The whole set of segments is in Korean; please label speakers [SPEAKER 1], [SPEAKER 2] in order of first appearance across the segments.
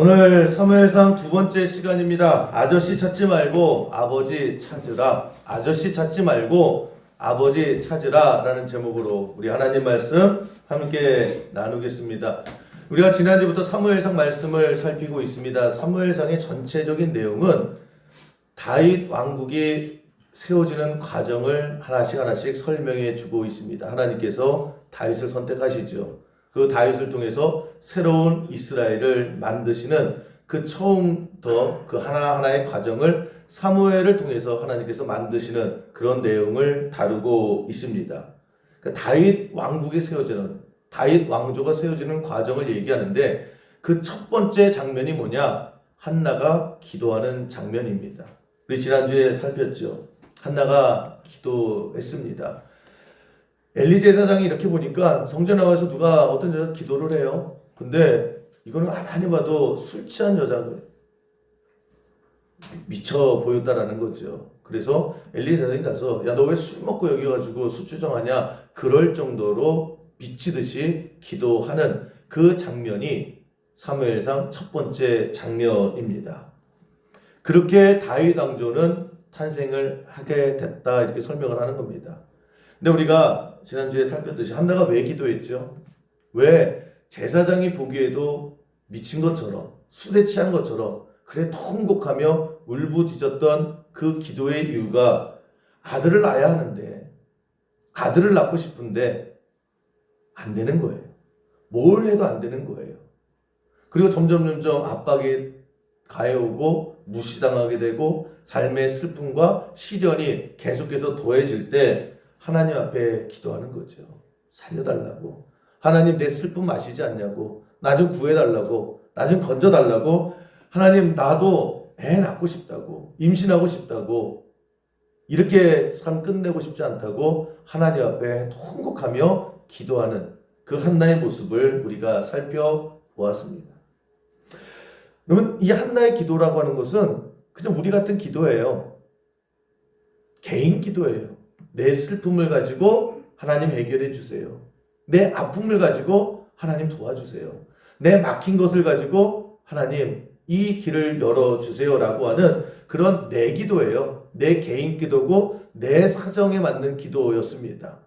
[SPEAKER 1] 오늘 사무엘상 두 번째 시간입니다. 아저씨 찾지 말고 아버지 찾으라. 아저씨 찾지 말고 아버지 찾으라 라는 제목으로 우리 하나님 말씀 함께 나누겠습니다. 우리가 지난주부터 사무엘상 말씀을 살피고 있습니다. 사무엘상의 전체적인 내용은 다윗 왕국이 세워지는 과정을 하나씩 설명해 주고 있습니다. 하나님께서 다윗을 선택하시죠. 그 다윗을 통해서 새로운 이스라엘을 만드시는 그 처음부터 그 하나하나의 과정을 사무엘을 통해서 하나님께서 만드시는 그런 내용을 다루고 있습니다. 그러니까 다윗 왕국이 세워지는, 다윗 왕조가 세워지는 과정을 얘기하는데 그 첫 번째 장면이 뭐냐? 한나가 기도하는 장면입니다. 우리 지난주에 살폈죠. 한나가 기도했습니다. 엘리 제사장이 이렇게 보니까 성전 나와서 누가 어떤 여자 기도를 해요. 근데 이거는 가만히 봐도 술 취한 여자가 미쳐 보였다라는 거죠. 그래서 엘리 제사장이 가서 야, 너 왜 술 먹고 여기 가지고 술주정하냐? 그럴 정도로 미치듯이 기도하는 그 장면이 사무엘상 첫 번째 장면입니다. 그렇게 다윗 왕조는 탄생을 하게 됐다 이렇게 설명을 하는 겁니다. 근데 우리가 지난주에 살폈듯이 한나가 왜 기도했죠? 왜 제사장이 보기에도 미친 것처럼 술에 취한 것처럼 그래 통곡하며 울부짖었던 그 기도의 이유가 아들을 낳아야 하는데 아들을 낳고 싶은데 안 되는 거예요. 뭘 해도 안 되는 거예요. 그리고 점점 압박이 가해오고 무시당하게 되고 삶의 슬픔과 시련이 계속해서 더해질 때 하나님 앞에 기도하는 거죠. 살려달라고. 하나님 내 슬픔 아시지 않냐고. 나 좀 구해달라고. 나 좀 건져달라고. 하나님 나도 애 낳고 싶다고. 임신하고 싶다고. 이렇게 삶 끝내고 싶지 않다고 하나님 앞에 통곡하며 기도하는 그 한나의 모습을 우리가 살펴보았습니다. 그러면 이 한나의 기도라고 하는 것은 그냥 우리 같은 기도예요. 개인 기도예요. 내 슬픔을 가지고 하나님 해결해 주세요. 내 아픔을 가지고 하나님 도와주세요. 내 막힌 것을 가지고 하나님 이 길을 열어주세요 라고 하는 그런 내 기도예요. 내 개인 기도고 내 사정에 맞는 기도였습니다.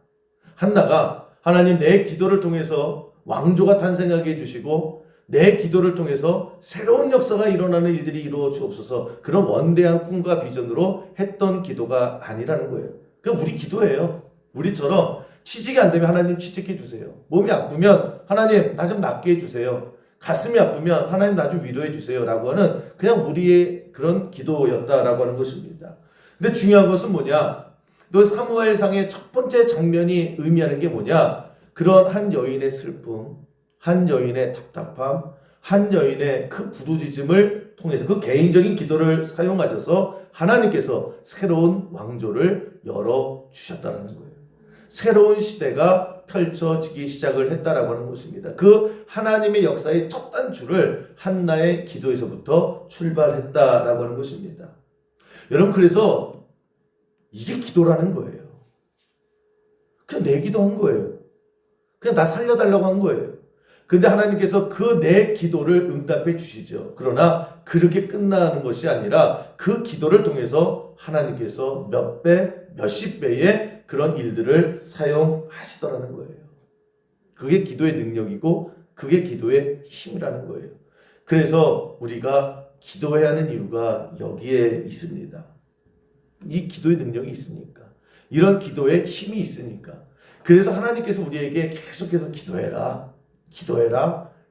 [SPEAKER 1] 한나가 하나님 내 기도를 통해서 왕조가 탄생하게 해주시고 내 기도를 통해서 새로운 역사가 일어나는 일들이 이루어 주옵소서 그런 원대한 꿈과 비전으로 했던 기도가 아니라는 거예요. 그냥 우리 기도예요. 우리처럼 취직이 안 되면 하나님 취직해 주세요. 몸이 아프면 하나님 나 좀 낫게 해주세요. 가슴이 아프면 하나님 나 좀 위로해 주세요 라고 하는 그냥 우리의 그런 기도였다라고 하는 것입니다. 근데 중요한 것은 뭐냐? 너 사무엘상의 첫 번째 장면이 의미하는 게 뭐냐? 그런 한 여인의 슬픔, 한 여인의 답답함, 한 여인의 그 부르짖음을 통해서 그 개인적인 기도를 사용하셔서 하나님께서 새로운 왕조를 열어주셨다는 거예요. 새로운 시대가 펼쳐지기 시작을 했다라고 하는 것입니다. 그 하나님의 역사의 첫 단추를 한나의 기도에서부터 출발했다라고 하는 것입니다. 여러분 그래서 이게 기도라는 거예요. 그냥 내 기도한 거예요. 그냥 나 살려달라고 한 거예요. 근데 하나님께서 그 내 기도를 응답해 주시죠. 그러나 그렇게 끝나는 것이 아니라 그 기도를 통해서 하나님께서 몇 배, 몇십 배의 그런 일들을 사용하시더라는 거예요. 그게 기도의 능력이고 그게 기도의 힘이라는 거예요. 그래서 우리가 기도해야 하는 이유가 여기에 있습니다. 이 기도의 능력이 있으니까. 이런 기도의 힘이 있으니까. 그래서 하나님께서 우리에게 계속해서 기도해라.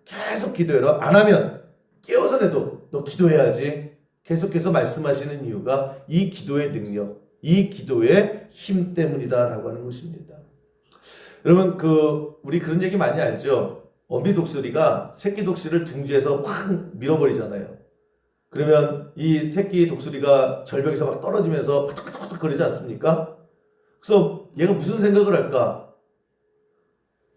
[SPEAKER 1] 계속 기도해라. 안 하면 깨어서라도 너 기도해야지. 계속해서 말씀하시는 이유가 이 기도의 능력, 이 기도의 힘 때문이다라고 하는 것입니다. 여러분 우리 그런 얘기 많이 알죠? 어미 독수리가 새끼 독수리를 둥지에서 확 밀어버리잖아요. 그러면 이 새끼 독수리가 절벽에서 막 떨어지면서 파닥파닥 거리지 않습니까? 그래서 얘가 무슨 생각을 할까?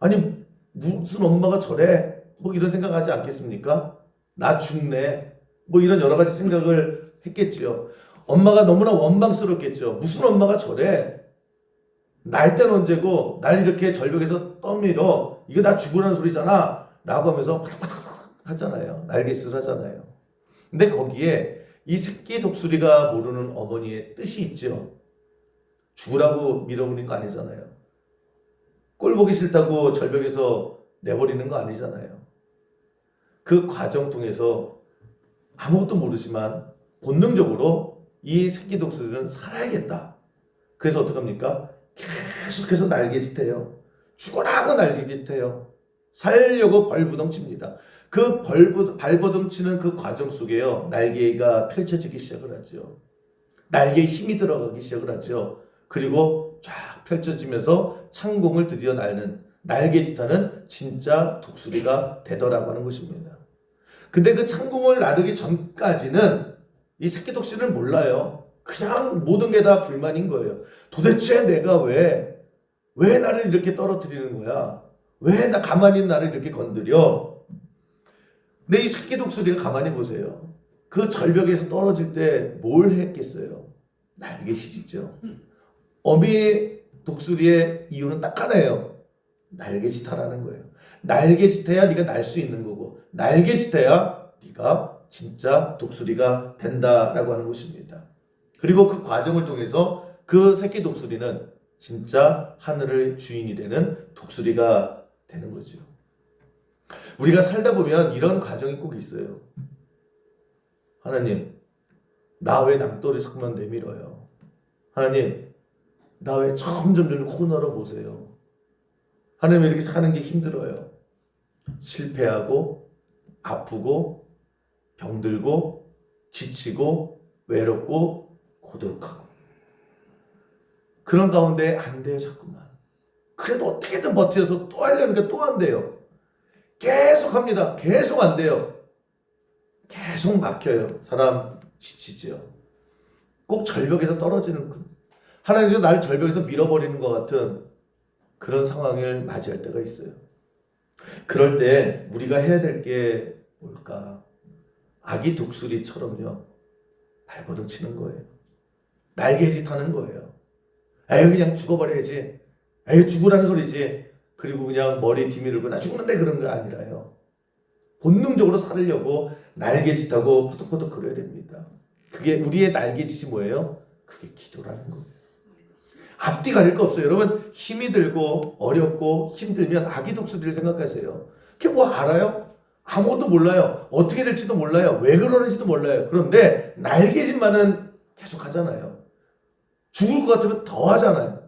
[SPEAKER 1] 아니 무슨 엄마가 저래? 뭐 이런 생각하지 않겠습니까? 나 죽네. 뭐 이런 여러 가지 생각을 했겠지요. 엄마가 너무나 원망스럽겠죠. 무슨 엄마가 저래? 날 땐 언제고 날 이렇게 절벽에서 떠밀어. 이거 나 죽으라는 소리잖아. 라고 하면서 파닥파닥 하잖아요. 날갯짓을 하잖아요. 근데 거기에 이 새끼 독수리가 모르는 어머니의 뜻이 있죠. 죽으라고 밀어버린 거 아니잖아요. 꼴 보기 싫다고 절벽에서 내버리는 거 아니잖아요. 그 과정 통해서 아무것도 모르지만 본능적으로 이 새끼 독수리는 살아야겠다. 그래서 어떡합니까? 계속해서 날개짓해요. 죽어라고 날개짓해요. 살려고 발버둥칩니다. 그 발버둥치는 그 과정 속에요. 날개가 펼쳐지기 시작을 하죠. 날개에 힘이 들어가기 시작을 하죠. 그리고 쫙 펼쳐지면서 창공을 드디어 날는 날개짓하는 진짜 독수리가 되더라고 하는 것입니다. 근데 그 창공을 나르기 전까지는 이 새끼 독수리는 몰라요. 그냥 모든 게 다 불만인 거예요. 도대체 내가 왜 나를 이렇게 떨어뜨리는 거야? 왜 나 가만히 있는 나를 이렇게 건드려? 근데 이 새끼 독수리가 가만히 보세요. 그 절벽에서 떨어질 때 뭘 했겠어요? 날개짓이죠. 어미 독수리의 이유는 딱 하나예요. 날개짓하라는 거예요. 날개짓해야 네가 날 수 있는 거고, 날개짓해야 네가 진짜 독수리가 된다라고 하는 것입니다. 그리고 그 과정을 통해서 그 새끼 독수리는 진짜 하늘의 주인이 되는 독수리가 되는 거죠. 우리가 살다 보면 이런 과정이 꼭 있어요. 하나님, 나 왜 남돌이 자꾸만 내밀어요? 하나님, 나 왜 점점 코너로 보세요? 하나님, 이렇게 사는 게 힘들어요. 실패하고 아프고 병들고 지치고 외롭고 고독하고 그런 가운데 안 돼요. 자꾸만. 그래도 어떻게든 버텨서 또 하려니까 또 안 돼요. 계속 합니다. 계속 안 돼요. 계속 막혀요. 사람 지치죠. 꼭 절벽에서 떨어지는 하나님께서 나를 절벽에서 밀어버리는 것 같은 그런 상황을 맞이할 때가 있어요. 그럴 때 우리가 해야 될 게 뭘까? 아기 독수리처럼요. 발버둥 치는 거예요. 날개짓 하는 거예요. 에이 그냥 죽어버려야지. 에이 죽으라는 소리지. 그리고 그냥 머리 뒤밀고 나 죽는데 그런 게 아니라요. 본능적으로 살으려고 날개짓하고 포덕포덕 그려야 됩니다. 그게 우리의 날개짓이 뭐예요? 그게 기도라는 거예요. 앞뒤 가릴 거 없어요. 여러분 힘이 들고 어렵고 힘들면 아기 독수리를 생각하세요. 그게 뭐 알아요? 아무것도 몰라요. 어떻게 될지도 몰라요. 왜 그러는지도 몰라요. 그런데 날개짓만은 계속 하잖아요. 죽을 것 같으면 더 하잖아요.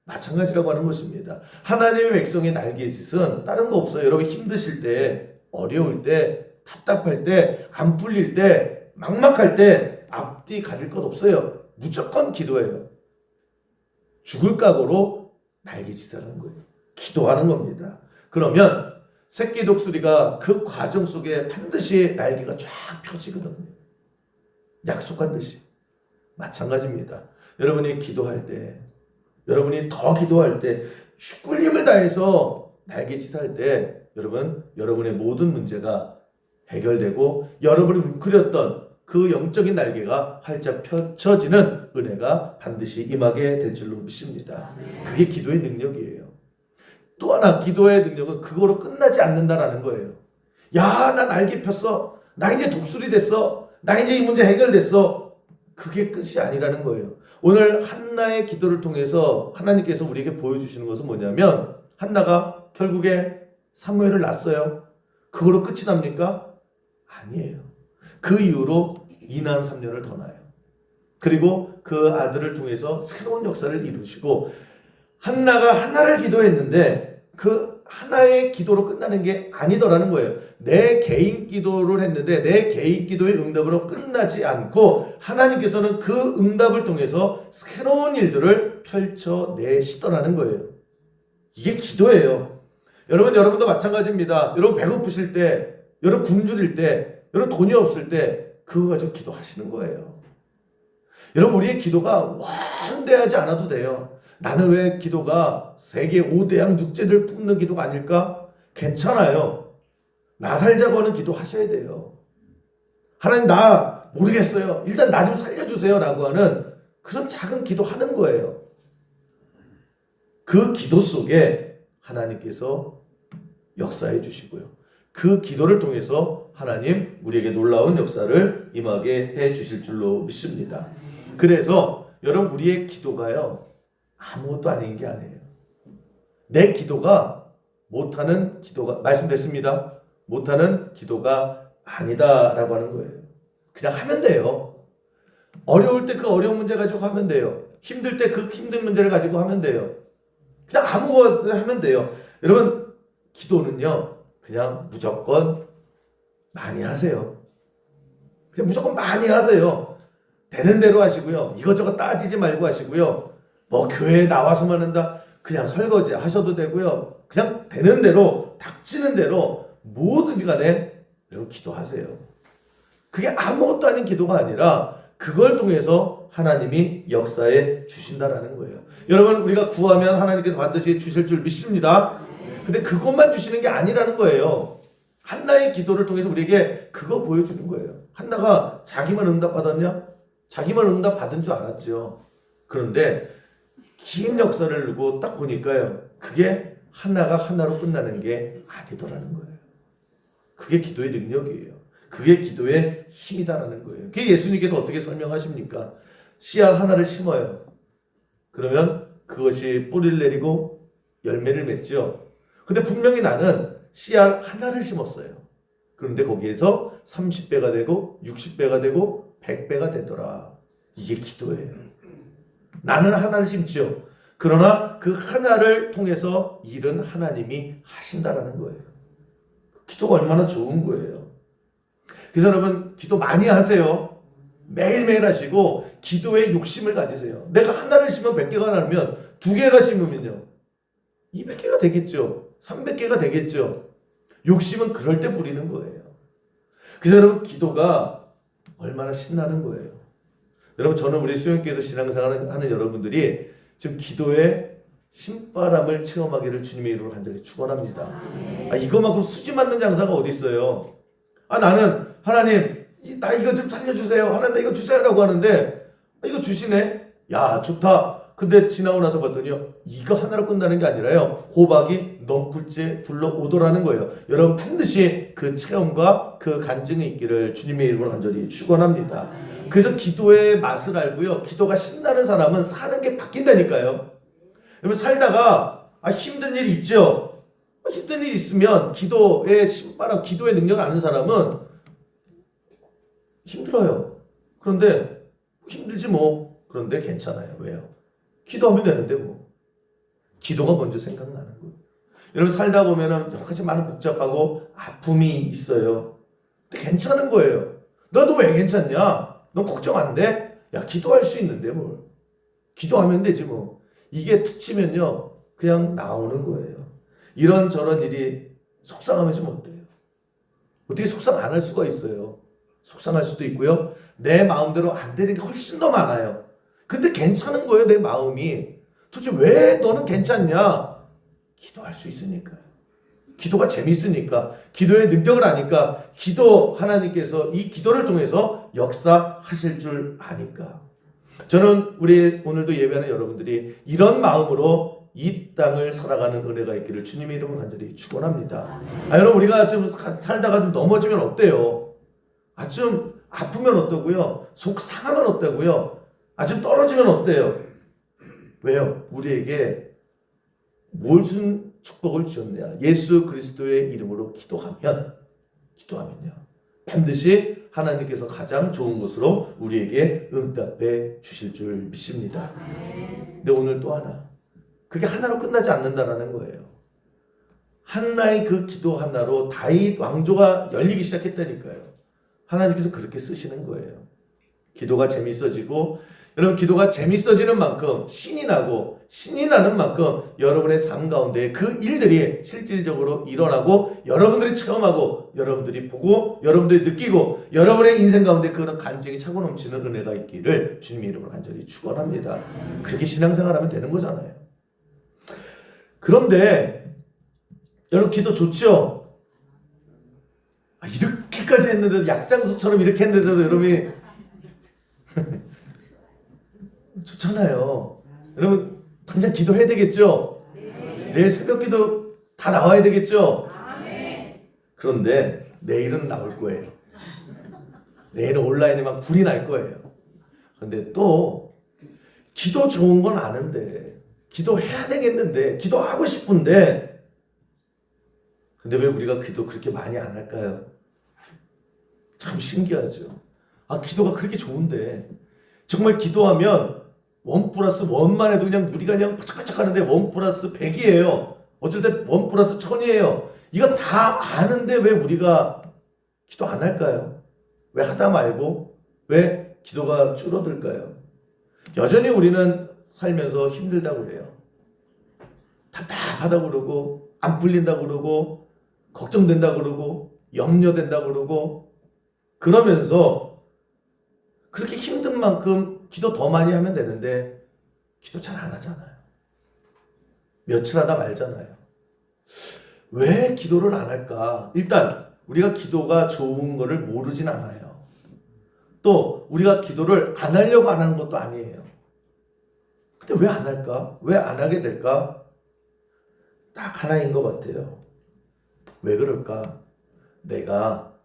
[SPEAKER 1] 마찬가지라고 하는 것입니다. 하나님의 백성의 날개짓은 다른 거 없어요. 여러분 힘드실 때, 어려울 때, 답답할 때, 안 풀릴 때, 막막할 때 앞뒤 가릴 것 없어요. 무조건 기도해요. 죽을 각오로 날개짓을 하는 거예요. 기도하는 겁니다. 그러면 새끼 독수리가 그 과정 속에 반드시 날개가 쫙 펴지거든요. 약속한 듯이. 마찬가지입니다. 여러분이 기도할 때, 여러분이 더 기도할 때, 죽을 힘을 다해서 날개짓할 때, 여러분의 모든 문제가 해결되고, 여러분이 웅크렸던 그 영적인 날개가 활짝 펼쳐지는 은혜가 반드시 임하게 될 줄로 믿습니다. 그게 기도의 능력이에요. 또 하나 기도의 능력은 그거로 끝나지 않는다라는 거예요. 야, 나 날개 폈어. 나 이제 독수리 됐어. 나 이제 이 문제 해결됐어. 그게 끝이 아니라는 거예요. 오늘 한나의 기도를 통해서 하나님께서 우리에게 보여주시는 것은 뭐냐면 한나가 결국에 사무엘을 낳았어요. 그거로 끝이 납니까? 아니에요. 그 이후로 2년 3년을 더 낳아요. 그리고 그 아들을 통해서 새로운 역사를 이루시고 한나가 하나를 기도했는데 그 하나의 기도로 끝나는 게 아니더라는 거예요. 내 개인 기도를 했는데 내 개인 기도의 응답으로 끝나지 않고 하나님께서는 그 응답을 통해서 새로운 일들을 펼쳐내시더라는 거예요. 이게 기도예요. 여러분도 마찬가지입니다. 여러분 배고프실 때, 여러분 굶주릴 때, 여러분 돈이 없을 때 그거 가지고 기도하시는 거예요. 여러분 우리의 기도가 완대하지 않아도 돼요. 나는 왜 기도가 세계 5대양 육제들 뽑는 기도가 아닐까? 괜찮아요. 나 살자고 하는 기도 하셔야 돼요. 하나님 나 모르겠어요. 일단 나 좀 살려주세요 라고 하는 그런 작은 기도 하는 거예요. 그 기도 속에 하나님께서 역사해 주시고요. 그 기도를 통해서 하나님 우리에게 놀라운 역사를 임하게 해 주실 줄로 믿습니다. 그래서 여러분 우리의 기도가요 아무것도 아닌 게 아니에요. 내 기도가 못하는 기도가 말씀됐습니다. 못하는 기도가 아니다라고 하는 거예요. 그냥 하면 돼요. 어려울 때 그 어려운 문제 가지고 하면 돼요. 힘들 때 그 힘든 문제를 가지고 하면 돼요. 그냥 아무거나 하면 돼요. 여러분 기도는요 그냥 무조건 많이 하세요. 그냥 무조건 많이 하세요. 되는 대로 하시고요. 이것저것 따지지 말고 하시고요. 뭐 교회에 나와서만 한다. 그냥 설거지 하셔도 되고요. 그냥 되는 대로 닥치는 대로 뭐든지 간에 여러분 기도하세요. 그게 아무것도 아닌 기도가 아니라 그걸 통해서 하나님이 역사해 주신다라는 거예요. 여러분 우리가 구하면 하나님께서 반드시 주실 줄 믿습니다. 근데 그것만 주시는 게 아니라는 거예요. 한나의 기도를 통해서 우리에게 그거 보여주는 거예요. 한나가 자기만 응답 받았냐? 자기만 응답 받은 줄 알았죠. 그런데 긴 역사를 두고 딱 보니까요. 그게 하나가 하나로 끝나는 게 아니더라는 거예요. 그게 기도의 능력이에요. 그게 기도의 힘이다라는 거예요. 그게 예수님께서 어떻게 설명하십니까? 씨앗 하나를 심어요. 그러면 그것이 뿌리를 내리고 열매를 맺죠. 근데 분명히 나는 씨앗 하나를 심었어요. 그런데 거기에서 30배가 되고 60배가 되고 100배가 되더라. 이게 기도예요. 나는 하나를 심죠. 그러나 그 하나를 통해서 일은 하나님이 하신다라는 거예요. 기도가 얼마나 좋은 거예요. 그래서 여러분 기도 많이 하세요. 매일매일 하시고 기도에 욕심을 가지세요. 내가 하나를 심으면 100개가 나면 2개가 심으면요 200개가 되겠죠. 300개가 되겠죠. 욕심은 그럴 때 부리는 거예요. 그래서 여러분 기도가 얼마나 신나는 거예요. 여러분 저는 우리 수영교회에서 신앙생활을 하는 여러분들이 지금 기도에 신바람을 체험하기를 주님의 이름으로 간절히 축원합니다. 이거만큼 수지 맞는 장사가 어디 있어요. 나는 하나님 나 이거 좀 살려주세요. 하나님 나 이거 주세요라고 하는데 이거 주시네. 야 좋다. 근데 지나고 나서 봤더니요 이거 하나로 끝나는 게 아니라요 호박이 넝쿨째 굴러오더라는 거예요. 여러분 반드시 그 체험과 그 간증이 있기를 주님의 이름으로 간절히 축원합니다. 그래서 기도의 맛을 알고요 기도가 신나는 사람은 사는 게 바뀐다니까요. 여러분 살다가 힘든 일이 있죠. 힘든 일이 있으면 기도의 신바람, 기도의 능력을 아는 사람은 힘들어요. 그런데 힘들지 뭐. 그런데 괜찮아요. 왜요? 기도하면 되는데 뭐. 기도가 먼저 생각나는 거예요. 여러분 살다 보면은 여러 가지 많은 복잡하고 아픔이 있어요. 근데 괜찮은 거예요. 너도 왜 괜찮냐? 너 걱정 안 돼? 야 기도할 수 있는데 뭘. 기도하면 되지 뭐. 이게 툭 치면요 그냥 나오는 거예요. 이런저런 일이 속상하면 좀 어때요? 어떻게 속상 안 할 수가 있어요? 속상할 수도 있고요. 내 마음대로 안 되는 게 훨씬 더 많아요. 근데 괜찮은 거예요, 내 마음이. 도대체 왜 너는 괜찮냐? 기도할 수 있으니까요. 기도가 재미있으니까, 기도의 능력을 아니까, 기도 하나님께서 이 기도를 통해서 역사하실 줄 아니까. 저는 우리 오늘도 예배하는 여러분들이 이런 마음으로 이 땅을 살아가는 은혜가 있기를 주님의 이름으로 간절히 축원합니다. 여러분 우리가 좀 살다가 좀 넘어지면 어때요? 좀 아프면 어떠고요? 속 상하면 어떠고요? 좀 떨어지면 어때요? 왜요? 우리에게 무슨 축복을 주셨냐? 예수 그리스도의 이름으로 기도하면요 반드시 하나님께서 가장 좋은 것으로 우리에게 응답해 주실 줄 믿습니다. 근데 오늘 또 하나, 그게 하나로 끝나지 않는다라는 거예요. 한나의 그 기도 하나로 다윗 왕조가 열리기 시작했다니까요. 하나님께서 그렇게 쓰시는 거예요. 기도가 재밌어지고, 여러분 기도가 재밌어지는 만큼 신이 나고, 신이 나는 만큼 여러분의 삶 가운데 그 일들이 실질적으로 일어나고, 여러분들이 체험하고, 여러분들이 보고, 여러분들이 느끼고, 여러분의 인생 가운데 그런 간증이 차고 넘치는 은혜가 있기를 주님의 이름으로 간절히 축원합니다. 그렇게 신앙생활하면 되는 거잖아요. 그런데 여러분 기도 좋죠? 이렇게까지 했는데도, 약장수처럼 이렇게 했는데도 여러분이 좋잖아요. 여러분 당장 기도해야 되겠죠? 내일 새벽 기도 다 나와야 되겠죠? 그런데 내일은 나올 거예요. 내일은 온라인에 막 불이 날 거예요. 근데 또 기도 좋은 건 아는데, 기도해야 되겠는데, 기도하고 싶은데, 근데 왜 우리가 기도 그렇게 많이 안 할까요? 참 신기하죠. 아, 기도가 그렇게 좋은데, 정말 기도하면 1+1만 해도 그냥 우리가 그냥 바짝바짝 하는데 1+100이에요. 어쩔 때 1+1000이에요. 이거 다 아는데 왜 우리가 기도 안 할까요? 왜 하다 말고 왜 기도가 줄어들까요? 여전히 우리는 살면서 힘들다고 그래요. 답답하다고 그러고 안 풀린다고 그러고 걱정된다고 그러고 염려된다고 그러고 그러면서 그렇게 힘든 만큼 기도 더 많이 하면 되는데 기도 잘 안 하잖아요. 며칠 하다 말잖아요. 왜 기도를 안 할까? 일단 우리가 기도가 좋은 거를 모르진 않아요. 또 우리가 기도를 안 하려고 안 하는 것도 아니에요. 근데 왜 안 할까? 왜 안 하게 될까? 딱 하나인 것 같아요. 왜 그럴까? 내가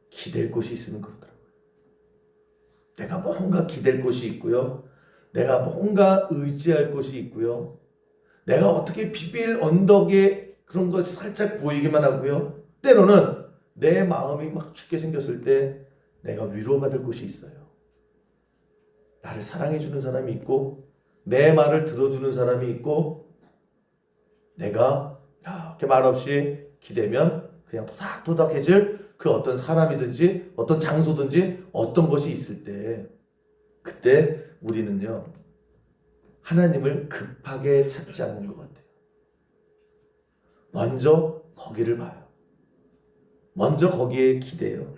[SPEAKER 1] 기댈 곳이 있으면 그렇더라고요. 내가 뭔가 기댈 곳이 있고요. 내가 뭔가 의지할 곳이 있고요. 내가 어떻게 비빌 언덕에 그런 것이 살짝 보이기만 하고요. 때로는 내 마음이 막 죽게 생겼을 때 내가 위로받을 곳이 있어요. 나를 사랑해주는 사람이 있고 내 말을 들어주는 사람이 있고 내가 이렇게 말없이 기대면 그냥 토닥토닥해질 그 어떤 사람이든지 어떤 장소든지 어떤 것이 있을 때 그때 우리는요 하나님을 급하게 찾지 않는 것 같아요. 먼저 거기를 봐요. 먼저 거기에 기대요.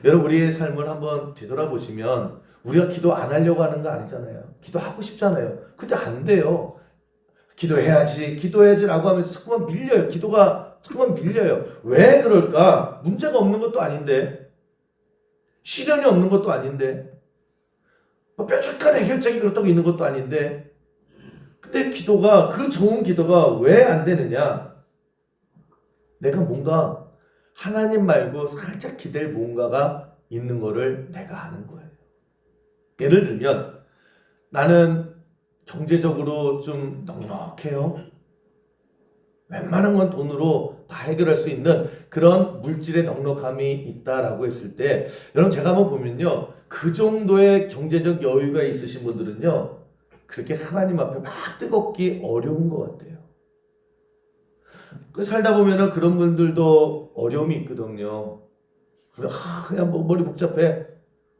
[SPEAKER 1] 여러분 우리의 삶을 한번 되돌아보시면 우리가 기도 안 하려고 하는 거 아니잖아요. 기도하고 싶잖아요. 근데 안 돼요. 기도해야지 라고 하면서 자꾸만 밀려요. 기도가 자꾸만 밀려요. 왜 그럴까? 문제가 없는 것도 아닌데 시련이 없는 것도 아닌데 뭐 뾰족한 해결책이 그렇다고 있는 것도 아닌데 근데 기도가 그 좋은 기도가 왜 안 되느냐? 내가 뭔가 하나님 말고 살짝 기댈 뭔가가 있는 거를 내가 아는 거예요. 예를 들면 나는 경제적으로 좀 넉넉해요. 웬만한 건 돈으로 다 해결할 수 있는 그런 물질의 넉넉함이 있다라고 했을 때 여러분 제가 한번 보면요. 그 정도의 경제적 여유가 있으신 분들은요. 그렇게 하나님 앞에 막 뜨겁기 어려운 것 같아요. 살다 보면은 그런 분들도 어려움이 있거든요. 그냥 뭐 머리 복잡해.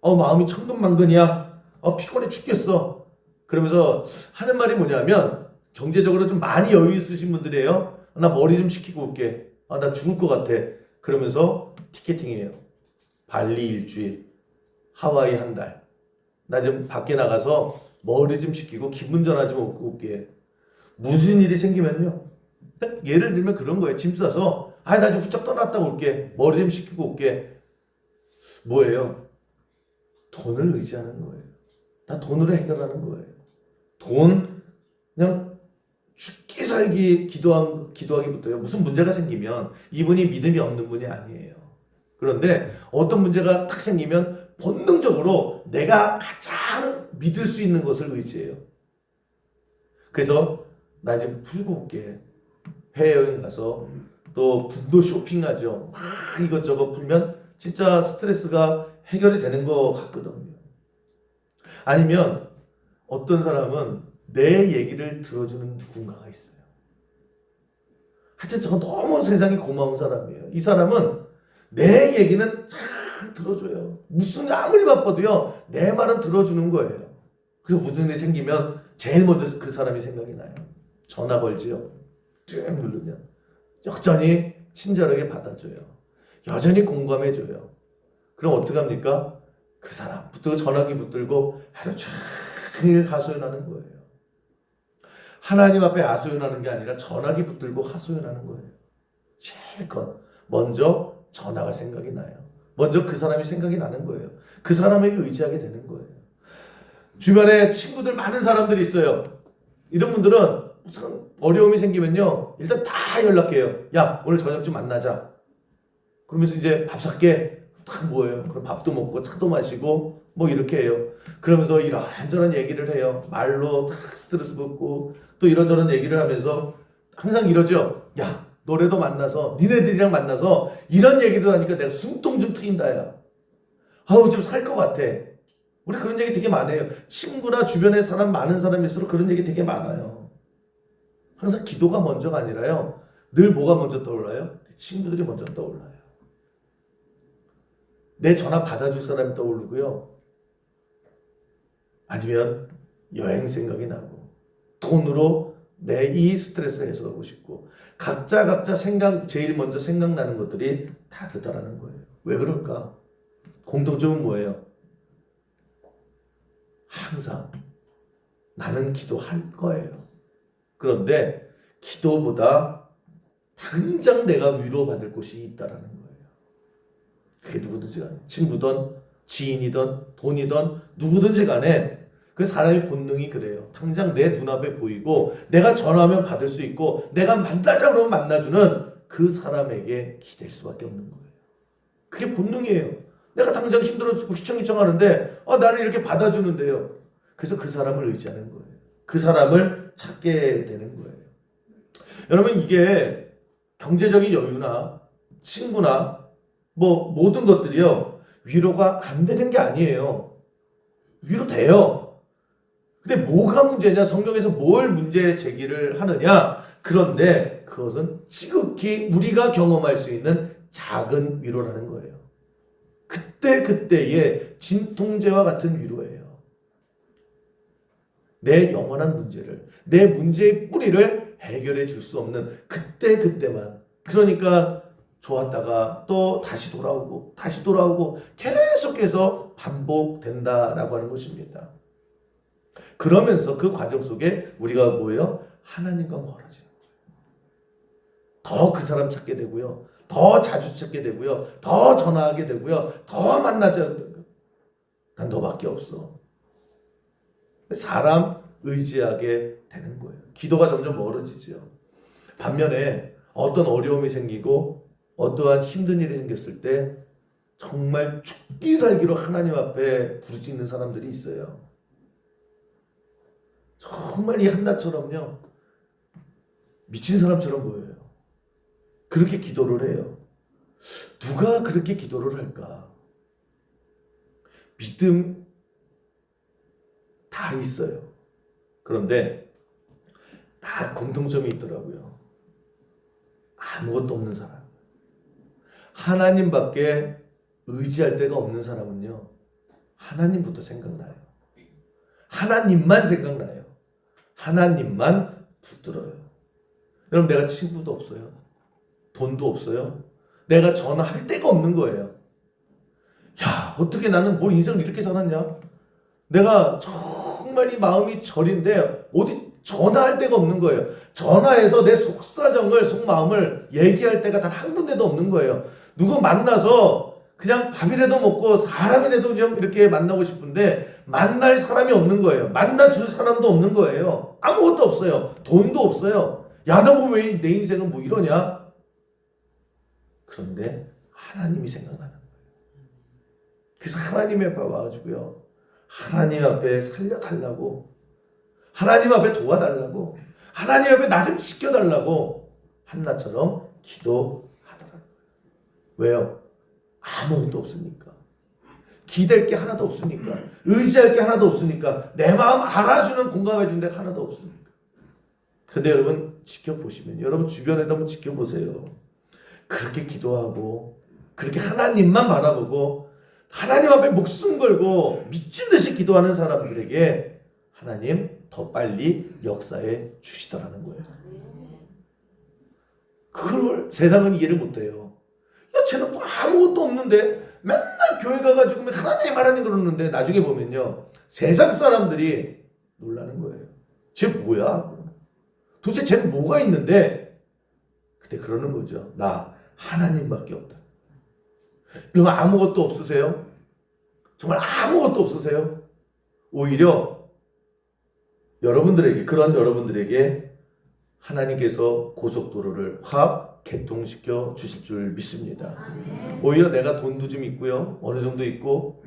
[SPEAKER 1] 마음이 천근만근이야. 피곤해 죽겠어. 그러면서 하는 말이 뭐냐면 경제적으로 좀 많이 여유 있으신 분들이에요. 나 머리 좀 식히고 올게. 나 죽을 것 같아. 그러면서 티켓팅이에요. 발리 일주일, 하와이 한 달. 나 좀 밖에 나가서 머리 좀 식히고 기분 전환 좀 얻고 올게. 무슨 일이 생기면요. 예를 들면 그런 거예요. 짐 싸서 나 좀 훌쩍 떠났다 올게. 머리 좀 식히고 올게. 뭐예요? 돈을 의지하는 거예요. 다 돈으로 해결하는 거예요. 돈 그냥 죽기 살기 기도하기부터요. 무슨 문제가 생기면 이분이 믿음이 없는 분이 아니에요. 그런데 어떤 문제가 딱 생기면 본능적으로 내가 가장 믿을 수 있는 것을 의지해요. 그래서 나 지금 풀고 올게. 해외여행 가서 또 분도 쇼핑하죠. 막 이것저것 풀면 진짜 스트레스가 해결이 되는 것 같거든요. 아니면 어떤 사람은 내 얘기를 들어주는 누군가가 있어요. 하여튼 저건 너무 세상에 고마운 사람이에요. 이 사람은 내 얘기는 잘 들어줘요. 무슨 아무리 바빠도요. 내 말은 들어주는 거예요. 그래서 무슨 일이 생기면 제일 먼저 그 사람이 생각이 나요. 전화 걸지요. 쭉 누르면 여전히 친절하게 받아줘요. 여전히 공감해줘요. 그럼 어떡합니까? 그 사람 붙들고 전화기 붙들고 하루 종일 하소연하는 거예요. 하나님 앞에 하소연하는 게 아니라 전화기 붙들고 하소연하는 거예요. 실컷 먼저 전화가 생각이 나요. 먼저 그 사람이 생각이 나는 거예요. 그 사람에게 의지하게 되는 거예요. 주변에 친구들 많은 사람들이 있어요. 이런 분들은 무슨 어려움이 생기면요 일단 다 연락해요. 야 오늘 저녁 좀 만나자. 그러면서 이제 밥 살게. 딱 뭐예요? 그럼 밥도 먹고 차도 마시고 뭐 이렇게 해요. 그러면서 이런저런 얘기를 해요. 말로 딱 스트레스 받고 또 이런저런 얘기를 하면서 항상 이러죠. 야, 너네도 만나서 니네들이랑 만나서 이런 얘기를 하니까 내가 숨통 좀 트인다 야. 아우 좀 살 것 같아. 우리 그런 얘기 되게 많아요. 친구나 주변에 사람 많은 사람일수록 그런 얘기 되게 많아요. 항상 기도가 먼저가 아니라요. 늘 뭐가 먼저 떠올라요? 친구들이 먼저 떠올라요. 내 전화 받아줄 사람이 떠오르고요. 아니면 여행 생각이 나고 돈으로 내 이 스트레스를 해소하고 싶고 각자 제일 먼저 생각나는 것들이 다르다라는 거예요. 왜 그럴까? 공통점은 뭐예요? 항상 나는 기도할 거예요. 그런데 기도보다 당장 내가 위로받을 곳이 있다라는 거예요. 그게 누구든지 간에 친구든 지인이든 돈이든 누구든지 간에 그 사람의 본능이 그래요. 당장 내 눈앞에 보이고 내가 전화하면 받을 수 있고 내가 만나자 그러면 만나주는 그 사람에게 기댈 수밖에 없는 거예요. 그게 본능이에요. 내가 당장 힘들어 죽고 휘청휘청 하는데 나를 이렇게 받아주는데요. 그래서 그 사람을 의지하는 거예요. 그 사람을 찾게 되는 거예요. 여러분 이게 경제적인 여유나 친구나 뭐 모든 것들이요. 위로가 안 되는 게 아니에요. 위로 돼요. 근데 뭐가 문제냐? 성경에서 뭘 문제 제기를 하느냐? 그런데 그것은 지극히 우리가 경험할 수 있는 작은 위로라는 거예요. 그때의 진통제와 같은 위로예요. 내 영원한 문제를, 내 문제의 뿌리를 해결해 줄 수 없는 그때만. 그러니까 좋았다가 또 다시 돌아오고 계속해서 반복된다라고 하는 것입니다. 그러면서 그 과정 속에 우리가 뭐예요? 하나님과 멀어지는 거예요. 더 그 사람 찾게 되고요. 더 자주 찾게 되고요. 더 전화하게 되고요. 더 만나자. 난 너밖에 없어. 사람 의지하게 되는 거예요. 기도가 점점 멀어지죠. 반면에 어떤 어려움이 생기고 어떠한 힘든 일이 생겼을 때 정말 죽기 살기로 하나님 앞에 부르짖는 사람들이 있어요. 정말 이 한나처럼요. 미친 사람처럼 보여요. 그렇게 기도를 해요. 누가 그렇게 기도를 할까? 믿음 다 있어요. 그런데 다 공통점이 있더라고요. 아무것도 없는 사람. 하나님밖에 의지할 데가 없는 사람은요. 하나님부터 생각나요. 하나님만 생각나요. 하나님만 붙들어요. 여러분 내가 친구도 없어요. 돈도 없어요. 내가 전화할 데가 없는 거예요. 야 어떻게 나는 뭘 인생을 이렇게 살았냐. 내가 정말 이 마음이 저린데 어디 전화할 데가 없는 거예요. 전화해서 내 속사정을 속마음을 얘기할 데가 단 한 군데도 없는 거예요. 누구 만나서 그냥 밥이라도 먹고 사람이라도 좀 이렇게 만나고 싶은데 만날 사람이 없는 거예요. 만나줄 사람도 없는 거예요. 아무것도 없어요. 돈도 없어요. 야, 너 왜 내 인생은 뭐 이러냐? 그런데 하나님이 생각나는 거예요. 그래서 하나님 앞에 와가지고요. 하나님 앞에 살려달라고, 하나님 앞에 도와달라고, 하나님 앞에 나 좀 지켜달라고 한나처럼 기도하더라고요. 왜요? 아무것도 없으니까. 기댈 게 하나도 없으니까. 의지할 게 하나도 없으니까. 내 마음 알아주는 공감해주는 데가 하나도 없으니까. 근데 여러분 지켜보시면, 여러분 주변에도 한번 지켜보세요. 그렇게 기도하고 그렇게 하나님만 바라보고 하나님 앞에 목숨 걸고 미친 듯이 기도하는 사람들에게 하나님 더 빨리 역사해 주시더라는 거예요. 그걸 세상은 이해를 못해요. 야, 쟤는 뭐 아무것도 없는데 맨날 교회 가가지고 하나님 그러는데 나중에 보면요. 세상 사람들이 놀라는 거예요. 쟤 뭐야? 도대체 쟤는 뭐가 있는데? 그때 그러는 거죠. 나 하나님밖에 없다. 여러분 아무것도 없으세요? 정말 아무것도 없으세요? 오히려 여러분들에게, 그런 여러분들에게 하나님께서 고속도로를 확 개통시켜 주실 줄 믿습니다. 오히려 내가 돈도 좀 있고요, 어느 정도 있고,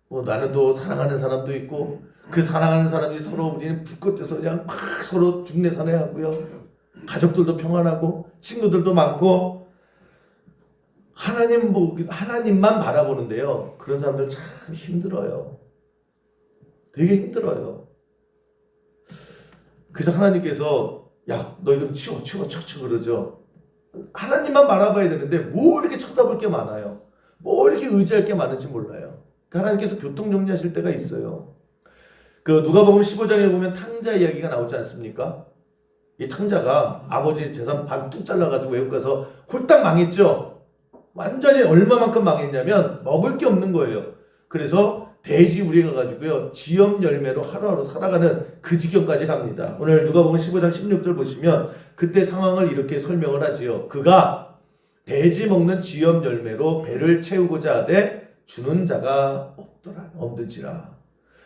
[SPEAKER 1] 뭐 나는 또 사랑하는 사람도 있고, 그 사랑하는 사람이 서로 우리는 불꽃에서 그냥 막 서로 중내선해하고요, 가족들도 평안하고 친구들도 많고, 하나님만 바라보는데요, 그런 사람들 참 힘들어요. 되게 힘들어요. 그래서 하나님께서 야, 너 이거 치워 그러죠. 하나님만 바라봐야 되는데 뭐 이렇게 쳐다볼 게 많아요. 뭐 이렇게 의지할 게 많은지 몰라요. 하나님께서 교통 정리하실 때가 있어요. 그 누가복음 15장에 보면 탕자 이야기가 나오지 않습니까? 이 탕자가 아버지 재산 반 뚝 잘라가지고 외국 가서 홀딱 망했죠. 완전히 얼마만큼 망했냐면 먹을 게 없는 거예요. 그래서 돼지 우리가 가지고요, 지엄 열매로 하루하루 살아가는 그 지경까지 갑니다. 오늘 누가복음 15장 16절 보시면 그때 상황을 이렇게 설명을 하지요. 그가 돼지 먹는 지엄 열매로 배를 채우고자 하되 주는 자가 없는지라.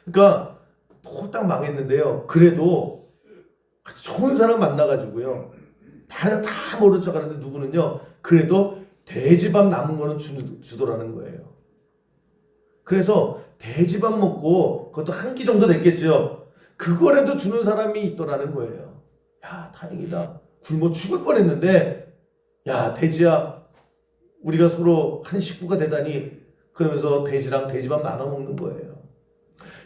[SPEAKER 1] 그러니까 홀딱 망했는데요, 그래도 아주 좋은 사람 만나가지고요, 다 모른 척 하는데 누구는요, 그래도 돼지밥 남은 거는 주더라는 거예요. 그래서 돼지밥 먹고 그것도 한 끼 정도 됐겠죠. 그거라도 주는 사람이 있더라는 거예요. 야, 다행이다. 굶어 죽을 뻔했는데, 야, 돼지야, 우리가 서로 한 식구가 되다니. 그러면서 돼지랑 돼지밥 나눠 먹는 거예요.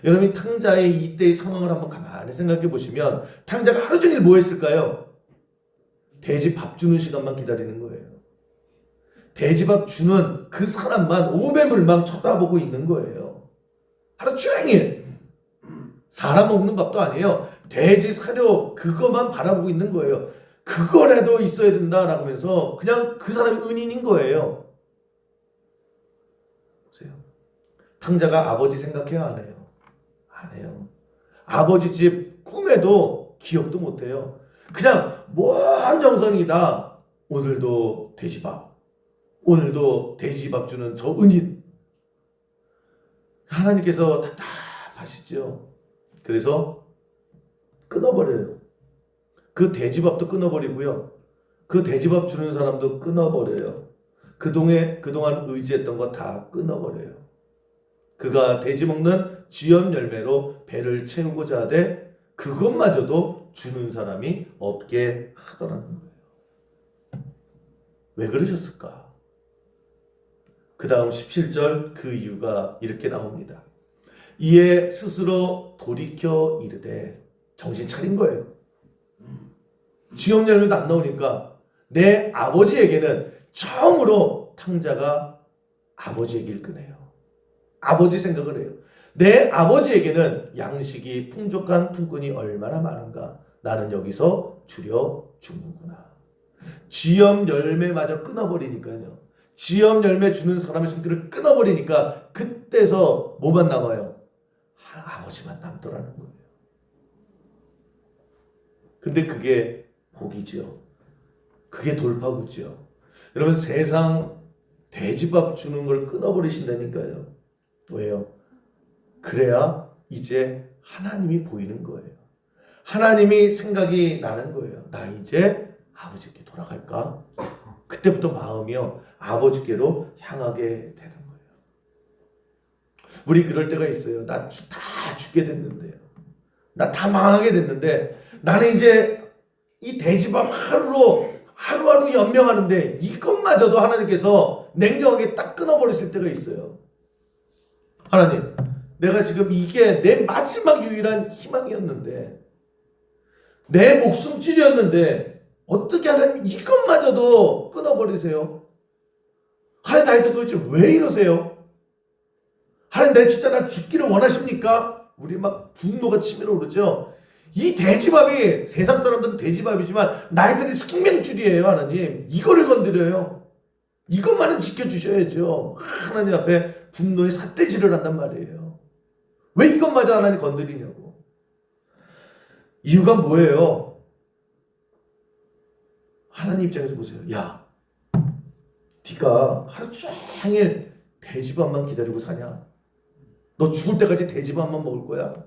[SPEAKER 1] 여러분이 탕자의 이때의 상황을 한번 가만히 생각해 보시면, 탕자가 하루 종일 뭐 했을까요? 돼지 밥 주는 시간만 기다리는 거예요. 돼지밥 주는 그 사람만 오매물만 쳐다보고 있는 거예요. 하루 종일. 사람 먹는 밥도 아니에요. 돼지 사료 그것만 바라보고 있는 거예요. 그거라도 있어야 된다라고 하면서 그냥 그 사람이 은인인 거예요. 보세요. 탕자가 아버지 생각해야 안 해요? 안 해요. 아버지 집 꿈에도 기억도 못 해요. 그냥 먼 정선이다. 오늘도 돼지밥. 오늘도 돼지밥 주는 저 은인. 하나님께서 답답하시죠. 그래서 끊어버려요. 그 돼지밥도 끊어버리고요, 그 돼지밥 주는 사람도 끊어버려요. 그동안 의지했던 거 다 끊어버려요. 그가 돼지 먹는 지엄 열매로 배를 채우고자 하되 그것마저도 주는 사람이 없게 하더라는 거예요. 왜 그러셨을까? 그 다음 17절 그 이유가 이렇게 나옵니다. 이에 스스로 돌이켜 이르되, 정신 차린 거예요. 지엄 열매도 안 나오니까 내 아버지에게는 처음으로 탕자가 아버지 얘기를 꺼내요. 아버지 생각을 해요. 내 아버지에게는 양식이 풍족한 품꾼이 얼마나 많은가. 나는 여기서 줄여 죽는구나. 지엄 열매마저 끊어버리니까요. 지엄 열매 주는 사람의 손길을 끊어버리니까 그때서 뭐만 남아요? 아버지만 남더라는 거예요. 근데 그게 복이지요. 그게 돌파구지요. 여러분, 세상 돼지밥 주는 걸 끊어버리신다니까요. 왜요? 그래야 이제 하나님이 보이는 거예요. 하나님이 생각이 나는 거예요. 나 이제 아버지께 돌아갈까? 그때부터 마음이요, 아버지께로 향하게 되는 거예요. 우리 그럴 때가 있어요. 나 다 죽게 됐는데요, 나 다 망하게 됐는데, 나는 이제 이 돼지밥 하루하루 연명하는데 이것마저도 하나님께서 냉정하게 딱 끊어버리실 때가 있어요. 하나님, 내가 지금 이게 내 마지막 유일한 희망이었는데, 내 목숨줄이었는데 어떻게 하나님 이것마저도 끊어버리세요? 하나님, 나한테 도대체 왜 이러세요? 하나님, 내 진짜 나 죽기를 원하십니까? 우리 막 분노가 치밀어 오르죠. 이 돼지밥이, 세상 사람들은 돼지밥이지만 나희들이 생명줄이에요. 하나님, 이거를 건드려요. 이것만은 지켜주셔야죠. 하나님 앞에 분노의 삿대질을 한단 말이에요. 왜 이것마저 하나님 건드리냐고. 이유가 뭐예요? 하나님 입장에서 보세요. 야, 네가 하루 종일 돼지밥만 기다리고 사냐? 너 죽을 때까지 돼지밥만 먹을 거야?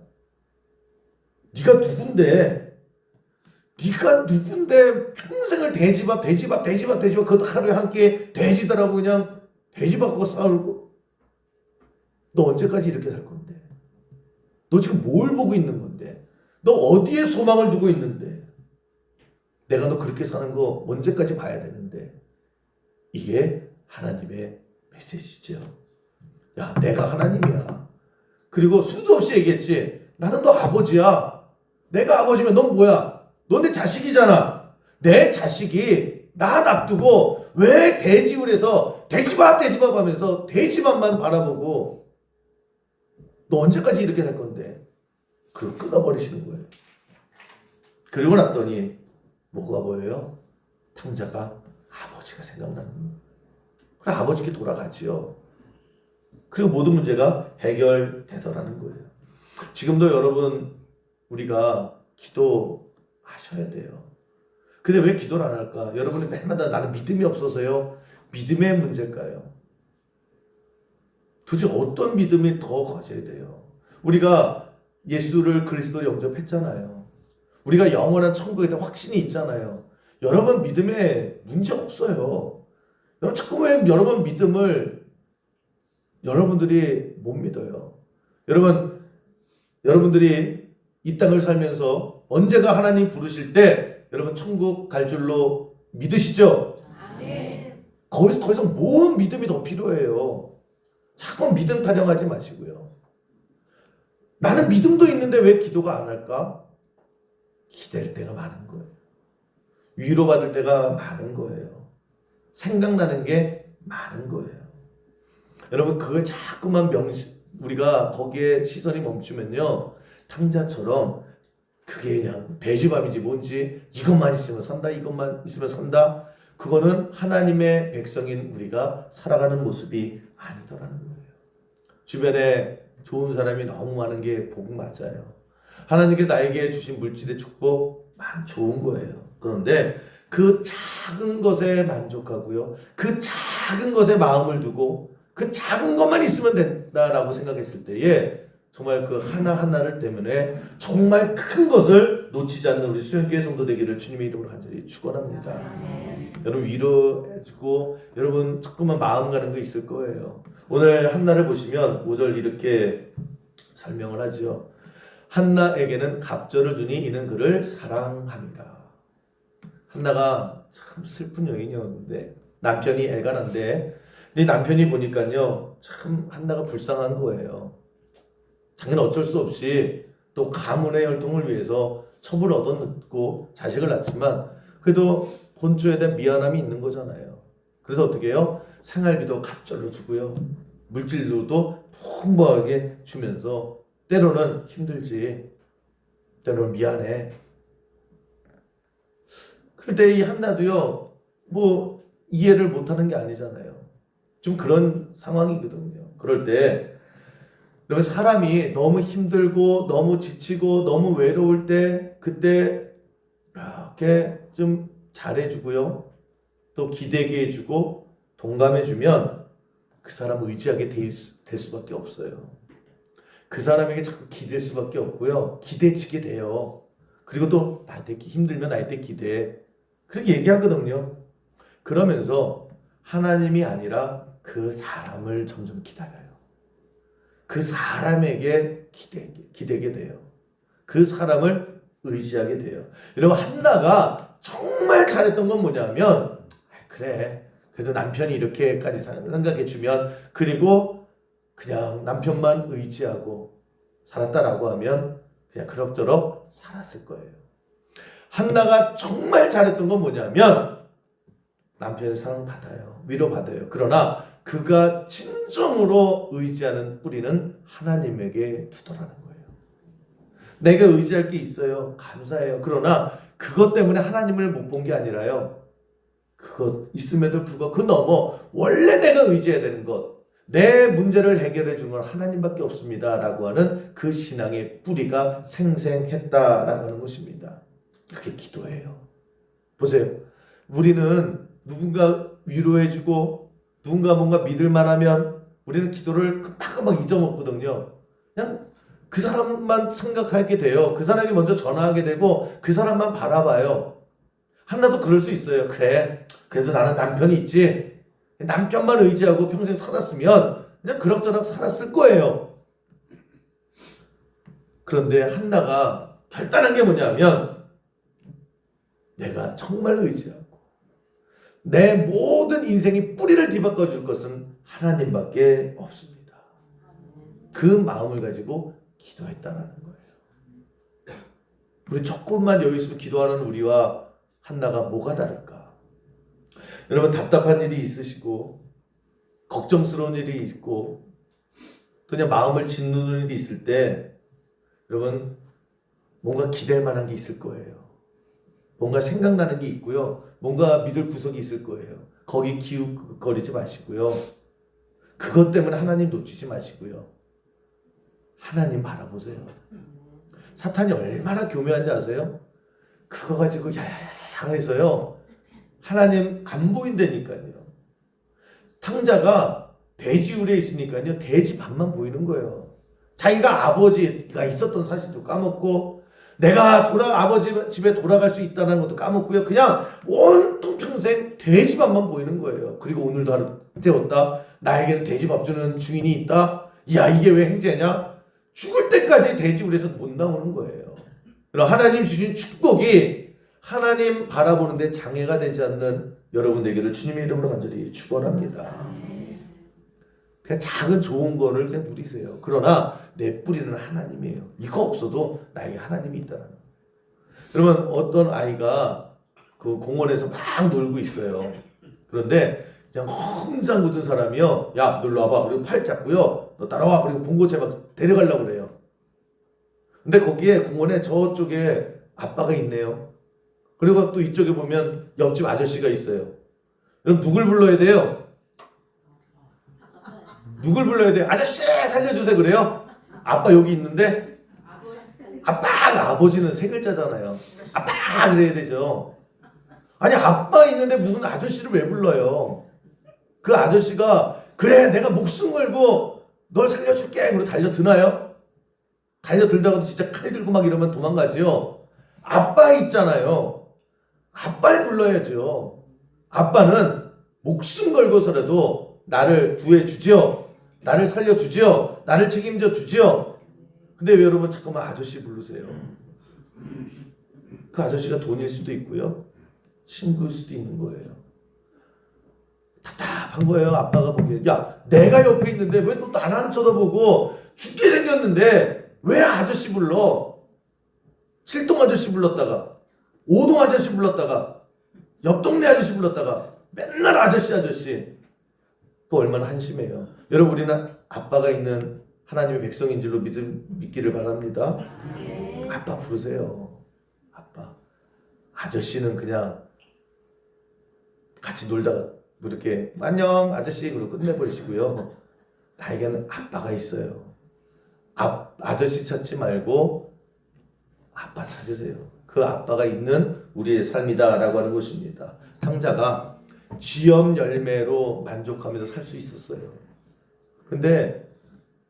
[SPEAKER 1] 네가 누군데? 네가 누군데 평생을 돼지밥 그것도 하루에 한 끼 돼지들하고 그냥 돼지밥과 싸우고 너 언제까지 이렇게 살 건데? 너 지금 뭘 보고 있는 건데? 너 어디에 소망을 두고 있는데? 내가 너 그렇게 사는 거 언제까지 봐야 되는데? 이게 하나님의 메시지죠. 야, 내가 하나님이야. 그리고 수도 없이 얘기했지. 나는 너 아버지야. 내가 아버지면 넌 뭐야? 넌 내 자식이잖아. 내 자식이 나 놔두고 왜 돼지굴에서 돼지밥 하면서 돼지밥만 바라보고 너 언제까지 이렇게 살 건데? 그걸 끊어버리시는 거예요. 그리고 났더니 뭐가 보여요? 탕자가 아버지가 생각나는 거예요. 그래 아버지께 돌아가지요. 그리고 모든 문제가 해결되더라는 거예요. 지금도 여러분 우리가 기도하셔야 돼요. 근데 왜 기도를 안 할까? 여러분이 맨마다 나는 믿음이 없어서요. 믿음의 문제일까요? 도대체 어떤 믿음이 더 가져야 돼요? 우리가 예수를 그리스도로 영접했잖아요. 우리가 영원한 천국에 대한 확신이 있잖아요. 여러분 믿음에 문제 없어요. 여러분 자꾸 왜 여러분 믿음을 여러분들이 못 믿어요? 여러분들이 이 땅을 살면서 언제가 하나님 부르실 때 여러분 천국 갈 줄로 믿으시죠? 아멘. 거기서 더 이상 뭔 믿음이 더 필요해요? 자꾸 믿음 타령하지 마시고요. 나는 믿음도 있는데 왜 기도가 안 할까? 기댈 때가 많은 거예요. 위로받을 때가 많은 거예요. 생각나는 게 많은 거예요. 여러분 그걸 자꾸만 우리가 거기에 시선이 멈추면요. 탕자처럼 그게 그냥 돼지밥인지 뭔지 이것만 있으면 산다 이것만 있으면 산다 그거는 하나님의 백성인 우리가 살아가는 모습이 아니더라는 거예요. 주변에 좋은 사람이 너무 많은 게 복 맞아요. 하나님께 나에게 주신 물질의 축복 좋은 거예요. 그런데 그 작은 것에 만족하고요. 그 작은 것에 마음을 두고 그 작은 것만 있으면 된다라고 생각했을 때에 정말 그 하나하나를 때문에 정말 큰 것을 놓치지 않는 우리 수영교회 성도 되기를 주님의 이름으로 간절히 축원합니다. 여러분 위로해주고 여러분 자꾸만 마음 가는 거 있을 거예요. 오늘 한나를 보시면 5절 이렇게 설명을 하죠. 한나에게는 갑절을 주니 이는 그를 사랑함이라. 한나가 참 슬픈 여인이었는데 남편이 엘가나인데 남편이 보니까요 참 한나가 불쌍한 거예요. 자기는 어쩔 수 없이 또 가문의 혈통을 위해서 첩을 얻어놓고 자식을 낳지만 그래도 본조에 대한 미안함이 있는 거잖아요. 그래서 어떻게 해요? 생활비도 갑절로 주고요. 물질로도 풍부하게 주면서 때로는 힘들지, 때로는 미안해. 그럴 때 이 한나도요, 뭐 이해를 못하는 게 아니잖아요. 좀 그런 상황이거든요. 그럴 때 여러분 사람이 너무 힘들고 너무 지치고 너무 외로울 때 그때 이렇게 좀 잘해주고요. 또 기대게 해주고 동감해주면 그 사람 의지하게 될 수밖에 없어요. 그 사람에게 자꾸 기댈 수밖에 없고요. 기대치게 돼요. 그리고 또 나한테 힘들면 나한테 기대. 그렇게 얘기하거든요. 그러면서 하나님이 아니라 그 사람을 점점 기다려요. 그 사람에게 기대게 돼요. 그 사람을 의지하게 돼요. 여러분 한나가 정말 잘했던 건 뭐냐면 그래 그래도 남편이 이렇게까지 생각해 주면 그리고 그냥 남편만 의지하고 살았다라고 하면 그냥 그럭저럭 살았을 거예요. 한나가 정말 잘했던 건 뭐냐면 남편을 사랑받아요. 위로받아요. 그러나 그가 진정으로 의지하는 뿌리는 하나님에게 두더라는 거예요. 내가 의지할 게 있어요. 감사해요. 그러나 그것 때문에 하나님을 못 본 게 아니라요. 그것 있음에도 불구하고 그 넘어 원래 내가 의지해야 되는 것, 내 문제를 해결해 주는 건 하나님밖에 없습니다. 라고 하는 그 신앙의 뿌리가 생생했다라고 하는 것입니다. 그게 기도예요. 보세요. 우리는 누군가 위로해 주고 누군가 뭔가 믿을 만하면 우리는 기도를 금방금방 잊어먹거든요. 그냥 그 사람만 생각하게 돼요. 그 사람이 먼저 전화하게 되고 그 사람만 바라봐요. 한나도 그럴 수 있어요. 그래, 그래도 나는 남편이 있지. 남편만 의지하고 평생 살았으면 그냥 그럭저럭 살았을 거예요. 그런데 한나가 결단한 게 뭐냐면 내가 정말 의지하고 내 모든 인생이 뿌리를 뒤바꿔 줄 것은 하나님밖에 없습니다. 그 마음을 가지고 기도했다라는 거예요. 우리 조금만 여유 있으면 기도하는 우리와 한나가 뭐가 다를까? 여러분, 답답한 일이 있으시고 걱정스러운 일이 있고 또 그냥 마음을 짓누르는 일이 있을 때 여러분 뭔가 기댈 만한 게 있을 거예요. 뭔가 생각나는 게 있고요. 뭔가 믿을 구석이 있을 거예요. 거기 기웃거리지 마시고요. 그것 때문에 하나님 놓치지 마시고요. 하나님 바라보세요. 사탄이 얼마나 교묘한지 아세요? 그거 가지고 야야야야해서요. 하나님 안 보인다니까요. 탕자가 돼지 우리에 있으니까요. 돼지 밥만 보이는 거예요. 자기가 아버지가 있었던 사실도 까먹고 내가 아버지 집에 돌아갈 수 있다는 것도 까먹고요. 그냥 온통 평생 돼지밥만 보이는 거예요. 그리고 오늘도 하루 때웠다. 나에게는 돼지밥 주는 주인이 있다. 야, 이게 왜 행제냐? 죽을 때까지 돼지우리에서 못 나오는 거예요. 그럼 하나님 주신 축복이 하나님 바라보는데 장애가 되지 않는 여러분 되기를 주님의 이름으로 간절히 축원합니다. 그냥 작은 좋은 거를 그냥 누리세요. 그러나 내 뿌리는 하나님이에요. 이거 없어도 나에게 하나님이 있다는 거예요. 여러분, 어떤 아이가 그 공원에서 막 놀고 있어요. 그런데 그냥 혼자 묻은 사람이요. 야, 놀러 와봐. 그리고 팔 잡고요. 너 따라와. 그리고 봉고차에 막 데려가려고 그래요. 근데 거기에 공원에 저쪽에 아빠가 있네요. 그리고 또 이쪽에 보면 옆집 아저씨가 있어요. 그럼 누굴 불러야 돼요? 누굴 불러야 돼요? 아저씨 살려주세요 그래요? 아빠 여기 있는데? 아빠가 아버지는 세 글자잖아요. 아빠 그래야 되죠. 아니 아빠 있는데 무슨 아저씨를 왜 불러요? 그 아저씨가 그래 내가 목숨 걸고 널 살려줄게 그러고 달려드나요? 달려들다가도 진짜 칼 들고 막 이러면 도망가지요. 아빠 있잖아요. 아빠를 불러야죠. 아빠는 목숨 걸고서라도 나를 구해주죠. 나를 살려주죠. 나를 책임져 주죠. 근데 왜 여러분 잠깐만 아저씨 부르세요. 그 아저씨가 돈일 수도 있고요. 친구일 수도 있는 거예요. 답답한 거예요. 아빠가 보기에. 야, 내가 옆에 있는데 왜 또 나만 쳐다보고 죽게 생겼는데 왜 아저씨 불러? 7동 아저씨 불렀다가 5동 아저씨 불렀다가 옆 동네 아저씨 불렀다가 맨날 아저씨 그 얼마나 한심해요. 여러분 우리는 아빠가 있는 하나님의 백성인 줄로 믿기를 바랍니다. 아빠 부르세요. 아빠. 아저씨는 그냥 같이 놀다가 뭐 이렇게 안녕 아저씨 그러고 끝내버리시고요. 나에게는 아빠가 있어요. 아저씨 찾지 말고 아빠 찾으세요. 그 아빠가 있는 우리의 삶이다라고 하는 것입니다. 탕자가 쥐염 열매로 만족하면서 살 수 있었어요. 근데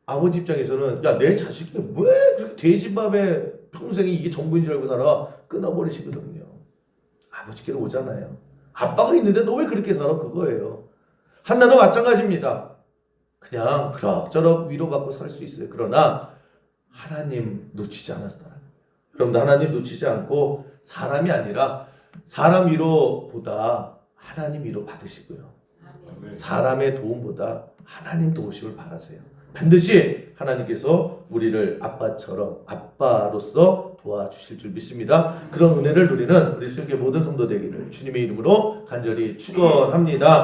[SPEAKER 1] 아버지 입장에서는 야, 내 자식이 왜 그렇게 돼지밥에 평생이 이게 전부인 줄 알고 살아? 끊어버리시거든요. 아버지께로 오잖아요. 아빠가 있는데 너 왜 그렇게 살아? 그거예요. 한나도 마찬가지입니다. 그냥 그럭저럭 위로받고 살 수 있어요. 그러나 하나님 놓치지 않았다. 여러분들 하나님 놓치지 않고 사람이 아니라 사람 위로보다 하나님 위로 받으시고요. 사람의 도움보다 하나님 도우심을 바라세요. 반드시 하나님께서 우리를 아빠로서 도와주실 줄 믿습니다. 그런 은혜를 누리는 우리 수영계 모든 성도 되기를 주님의 이름으로 간절히 축원합니다.